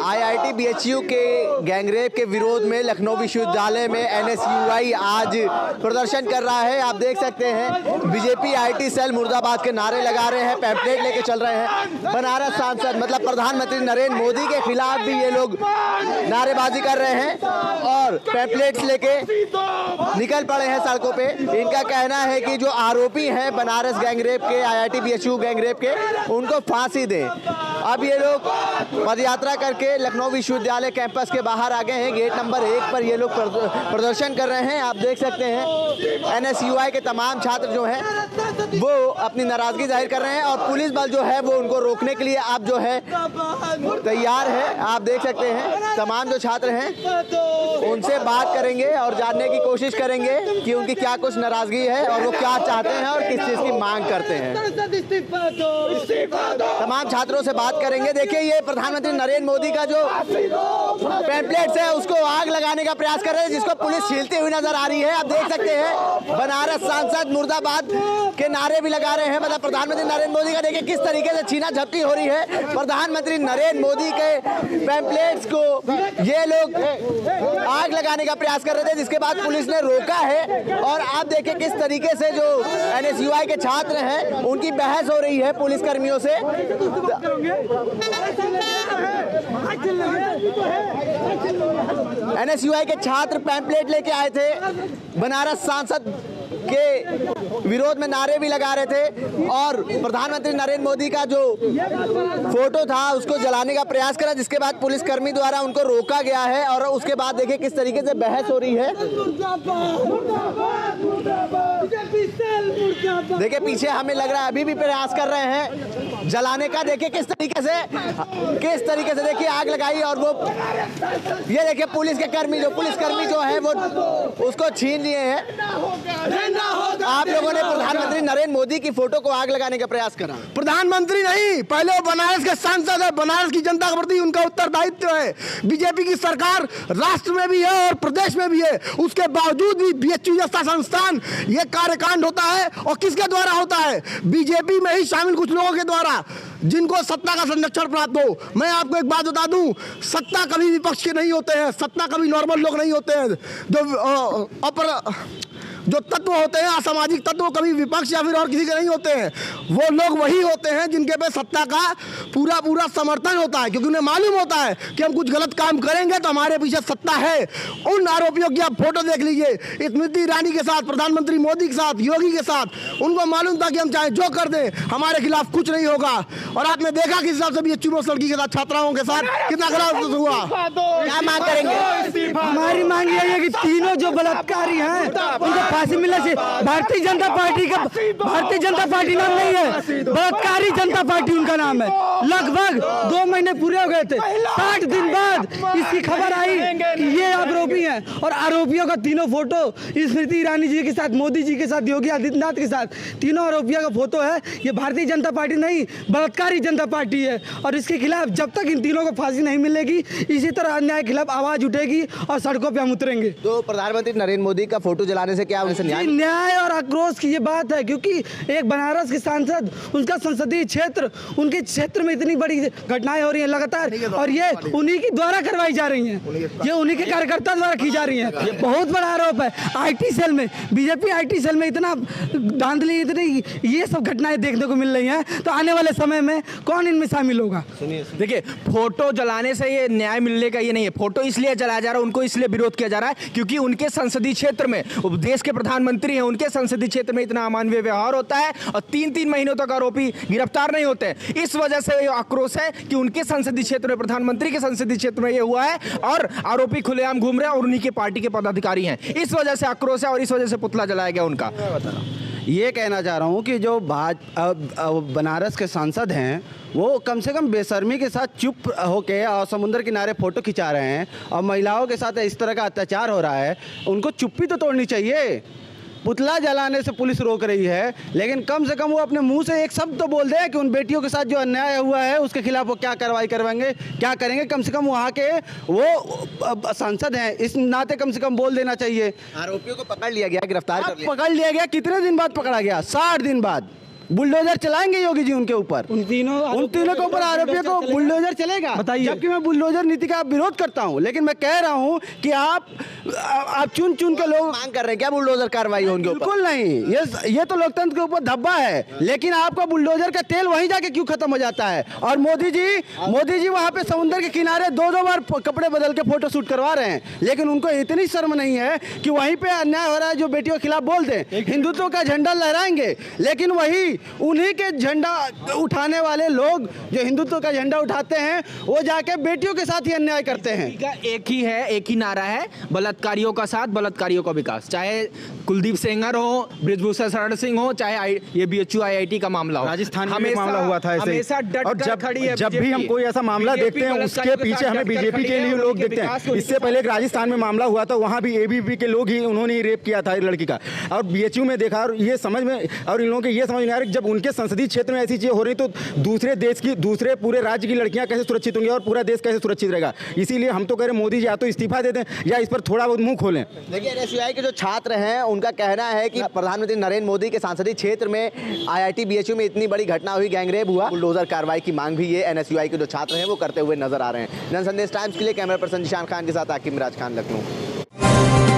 IIT BHU के gangrape के विरोध में लखनऊ विश्वविद्यालय में एनएसयूआई आज प्रदर्शन कर रहा है। आप देख सकते हैं बीजेपी आईटी सेल मुर्दाबाद के नारे लगा रहे हैं, पैम्पलेट लेके चल रहे हैं। बनारस सांसद मतलब प्रधानमंत्री नरेंद्र मोदी के खिलाफ भी ये लोग नारेबाजी कर रहे हैं और पैम्पलेट्स लेके निकल पड़े हैं सड़कों पे। इनका कहना है कि जो आरोपी हैं बनारस गैंगरेप के, आईआईटी बीएचयू गैंगरेप के, उनको फांसी दें। अब ये लोग पदयात्रा करके लखनऊ विश्वविद्यालय कैंपस के बाहर आ गए हैं। गेट नंबर 1 पर ये लोग प्रदर्शन कर रहे हैं। आप देख सकते हैं एनएसयूआई के तमाम छात्र जो हैं वो अपनी नाराजगी जाहिर कर रहे हैं और पुलिस बल जो है वो उनको रोकने के लिए अब जो है तैयार है। आप देख सकते हैं तमाम जो छात्र हैं उनसे बात करेंगे और जानने की कोशिश करेंगे कि उनकी क्या कुछ नाराजगी है और वो क्या चाहते हैं और किस चीज की मांग करते हैं। तमाम छात्रों से बात करेंगे। देखिए ये प्रधानमंत्री नरेंद्र मोदी का जो पैम्पलेट्स है उसको आग लगाने का प्रयास कर रहे हैं, जिसको पुलिस छीलती हुई नजर आ रही है। आप देख सकते हैं बनारस सांसद मुर्दाबाद के नारे भी लगा रहे हैं। मतलब प्रधानमंत्री नरेंद्र मोदी का देखिए किस तरीके से छीना झपटी हो रही है। प्रधानमंत्री नरेंद्र मोदी के पैम्पलेट्स को ये लोग आग लगाने का प्रयास कर रहे थे, जिसके बाद पुलिस ने रोका है। और आप देखिए किस तरीके से जो एनएसयूआई के छात्र हैं उनकी बहस हो रही है पुलिस कर्मियों से। एनएसयूआई के छात्र पैम्पलेट लेके आए थे, बनारस सांसद के विरोध में नारे भी लगा रहे थे और प्रधानमंत्री नरेंद्र मोदी का जो फोटो था उसको जलाने का प्रयास करा, जिसके बाद पुलिसकर्मी द्वारा उनको रोका गया है। और उसके बाद देखिए किस तरीके से बहस हो रही है। देखिए पीछे हमें लग रहा है अभी भी प्रयास कर रहे हैं जलाने का। देखिए किस तरीके से देखिए आग लगाई और वो ये देखिए पुलिसकर्मी जो है वो उसको छीन लिए हैं। आप लोगों ने प्रधानमंत्री नरेंद्र मोदी की फोटो को आग लगाने का प्रयास करा। प्रधानमंत्री नहीं, पहले वो बनारस के सांसद है। बनारस की जनता के प्रति उनका उत्तरदायित्व है। बीजेपी की सरकार राष्ट्र में भी है और प्रदेश में भी है, उसके बावजूद भी बीएचयू जैसा संस्थान ये कार्यकांड होता है। और किसके द्वारा होता है? बीजेपी में ही शामिल कुछ लोगों के द्वारा, जिनको सत्ता का संरक्षण प्राप्त हो। मैं आपको एक बात बता दूं, सत्ता कभी विपक्ष के नहीं होते हैं, सत्ता कभी नॉर्मल लोग नहीं होते हैं। जो तत्व होते हैं, असामाजिक तत्व, कभी विपक्ष या फिर और किसी के नहीं होते हैं। वो लोग वही होते हैं जिनके पे सत्ता का पूरा समर्थन होता है, क्योंकि उन्हें मालूम होता है कि हम कुछ गलत काम करेंगे तो हमारे पीछे सत्ता है। उन आरोपियों की आप फोटो देख लीजिए, स्मृति ईरानी के साथ, प्रधानमंत्री मोदी के साथ, योगी के साथ। उनको मालूम था कि हम चाहे जो कर दें हमारे खिलाफ कुछ नहीं होगा। और आपने देखा किस हिसाब से बीएचयू लड़की के साथ, छात्राओं के साथ कितना खराब हुआ। क्या मांग करेंगे? हमारी मांग यही है कि तीनों जो बलात्कारी हैं उनको फांसी मिलने से। भारतीय जनता पार्टी नाम नहीं है, बलात्कारी जनता पार्टी उनका नाम है। लगभग 2 महीने पूरे हो गए थे, 60 दिन बाद इसकी खबर आई कि ये आरोपी हैं। और आरोपियों का तीनों फोटो स्मृति ईरानी जी के साथ, मोदी जी के साथ, योगी आदित्यनाथ के साथ, तीनों आरोपियों का फोटो है। ये भारतीय जनता पार्टी नहीं, बलात्कारी जनता पार्टी है। और इसके खिलाफ जब तक इन तीनों को फांसी नहीं मिलेगी, इसी तरह अन्याय के खिलाफ आवाज उठेगी और सड़कों पर हम उतरेंगे। तो प्रधानमंत्री नरेंद्र मोदी का फोटो जलाने से क्या उनसे न्याय और आक्रोश की ये बात है, क्योंकि एक बनारस के सांसद, उनका संसदीय क्षेत्र, उनके क्षेत्र में इतनी बड़ी घटनाएं हो रही हैं लगातार, और ये उन्हीं के द्वारा करवाई जा रही हैं, ये उन्हीं के कार्यकर्ता द्वारा की जा रही हैं। ये बहुत बड़ा आरोप है। आईटी सेल में, बीजेपी आईटी सेल में इतना धांधली, इतनी ये सब घटनाएं देखने को मिल रही हैं, तो आने वाले समय में कौन इनमें शामिल होगा? देखिए, फोटो जलाने से ये न्याय मिलने का ये नहीं है। फोटो इसलिए जलाया जा रहा है, उनको इसलिए विरोध किया जा रहा है क्योंकि उनके संसदीय क्षेत्र में, देश के प्रधानमंत्री हैं, उनके संसदीय क्षेत्र में इतना अमानवीय व्यवहार होता है और 3-3 महीनों तक आरोपी गिरफ्तार नहीं होते। इस वजह से ये आक्रोश है कि उनके संसदीय क्षेत्र में, प्रधानमंत्री के संसदीय क्षेत्र में ये हुआ है और आरोपी खुलेआम घूम रहे हैं और उन्हीं के पार्टी के पदाधिकारी हैं। इस वजह से आक्रोश है और इस वजह से पुतला जलाया गया उनका। ये कहना चाह रहा हूँ कि जो बनारस के सांसद हैं वो कम से कम बेशर्मी के साथ चुप होके और समुद्र किनारे फ़ोटो खिंचा रहे हैं और महिलाओं के साथ इस तरह का अत्याचार हो रहा है, उनको चुप्पी तो तोड़नी चाहिए। पुतला जलाने से पुलिस रोक रही है, लेकिन कम से कम वो अपने मुंह से एक शब्द तो बोल दे कि उन बेटियों के साथ जो अन्याय हुआ है उसके खिलाफ वो क्या कार्रवाई करवाएंगे, क्या करेंगे। कम से कम वहाँ के वो सांसद हैं, इस नाते कम से कम बोल देना चाहिए। आरोपियों को पकड़ लिया गया, गिरफ्तार कर लिया। पकड़ लिया गया, कितने दिन बाद पकड़ा गया? 60 दिन बाद। बुलडोजर चलाएंगे योगी जी उनके ऊपर, उन तीनों के ऊपर आरोपियों को बुलडोजर चलेगा। बताइए। जबकि मैं बुलडोजर नीति का विरोध करता हूं, लेकिन मैं कह रहा हूं कि आप चुन चुन के लोग मांग कर रहे हैं क्या बुलडोजर कार्रवाई हो उनके ऊपर? बिल्कुल नहीं, ये तो लोकतंत्र के ऊपर धब्बा है। लेकिन आपका बुलडोजर का तेल वहीं जाके क्यों खत्म हो जाता है? और मोदी जी वहां पे समुद्र के किनारे 2-2 बार कपड़े बदल के फोटो शूट करवा रहे हैं, लेकिन उनको इतनी शर्म नहीं है कि वहीं पे अन्याय हो रहा है जो बेटियों के खिलाफ बोल दें, हिंदुत्व का झंडा लहराएंगे। लेकिन वही उन्हीं के झंडा उठाने वाले लोग जो हिंदुत्व का झंडा उठाते हैं वो जाके बेटियों के साथ ही अन्याय करते हैं। एक ही नारा है, बलात्कारियों का साथ, बलात्कारियों का विकास। चाहे कुलदीप सेंगर हो, ब्रिजभूषण शरण सिंह हो, चाहे ये BHU IIT का मामला हो, राजस्थान में भी मामला हुआ था ऐसे। हमेशा डट और कर खड़ी है जब भी BJP। हम कोई ऐसा मामला BJP देखते हैं उसके पीछे हमें बीजेपी के लिए लोग देखते हैं। इससे पहले एक राजस्थान में मामला हुआ था, वहाँ भी ABP के लोग ही उन्होंने ही रेप किया था लड़की का। और BHU में देखा, और ये समझ में, और इन लोगों के ये समझ नहीं आ रहा कि जब उनके संसदीय क्षेत्र में ऐसी चीजें हो रही तो दूसरे देश की, दूसरे पूरे राज्य की लड़कियां कैसे सुरक्षित होंगी और पूरा देश कैसे सुरक्षित रहेगा। इसीलिए हम तो कह रहे मोदी जी या तो इस्तीफा दे दें या इस पर थोड़ा बहुत मुंह खोलें। देखिए NSUI के जो छात्र हैं उनका कहना है कि प्रधानमंत्री नरेंद्र मोदी के संसदीय क्षेत्र में IIT BHU में इतनी बड़ी घटना हुई, गैंगरेप हुआ, बुलडोजर कार्रवाई की मांग भी ये NSUI के जो छात्र हैं वो करते हुए नजर आ रहे हैं। जनसंदेश टाइम्स के लिए कैमरा पर्सन जिशान खान के साथ आकिब मिराज खान, लखनऊ।